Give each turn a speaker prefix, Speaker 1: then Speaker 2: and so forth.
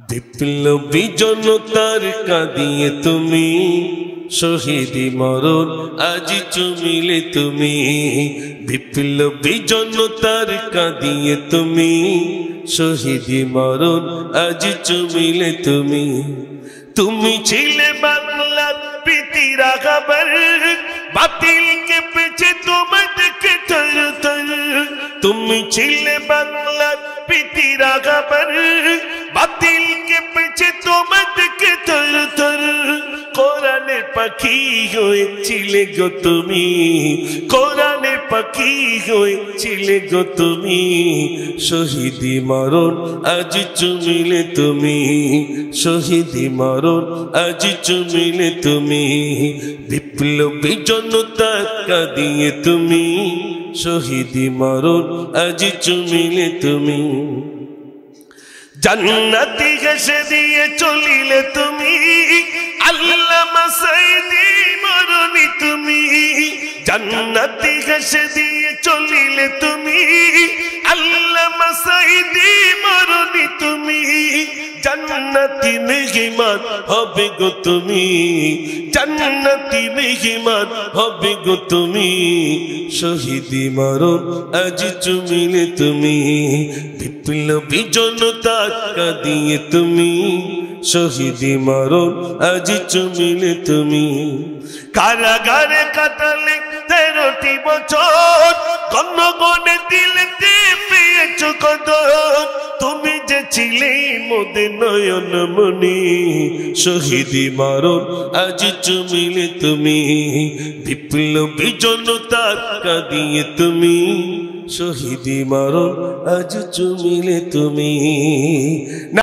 Speaker 1: বিপ্লবী জনতার কাঁদিয়ে তুমি শহীদি মরণ আজ চুমিলে তুমি। বিপ্লবী জনতার কাঁদিয়ে তুমি শহীদি মরণ আজ চুমিলে তুমি। তুমি ছিলে বাংলার প্রীতির খবর, বাতিলকে পেছে তোমার দেখে থর থর। তুমি ছিলে বাংলার প্রীতির খবর, বাতিলকে পেছে তোমার দেখে থর থর। কোরআনের পাখি হয়েছিলে গো তুমি, কোরআনের পাখি হয়েছিলে গো তুমি। শহীদি মরণ আজ চুমিলে তুমি, শহীদি মরণ আজ চুমিলে তুমি। বিপ্লবী জনতা কাঁদিয়ে তুমি শহীদি মরণ আজ চুমিলে তুমি। জান্নাতি ঘেঁষে দিয়ে চলিলে তুমি, আল্লামা সাইদি মরণি তুমি। জান্নাতি ঘেঁষে দিয়ে চলিলে তুমি, আল্লামা সাইদি মরণি তুমি। জান্নাতি মেহমান হবে গো তুমি, জান্নাতি মেহমান হবে গো তুমি। শহীদি মরণ আজ চুমিলে তুমি। বিপ্লবী জনতা কাঁদিয়ে তুমি শহীদি মরণ আজ চুমিলে তুমি। কারাগারে কাটালে 13টি বছর, গণগণে দিলেতে পেয়েছ কদর। তুমি যে ছিলে মোদের নয়ন মনি, শহীদি মরণ আজ চুমিলে তুমি। বিপ্লবী জনতা কাঁদিয়ে তুমি শহীদি মরণ আজ চুমিলে তুমি।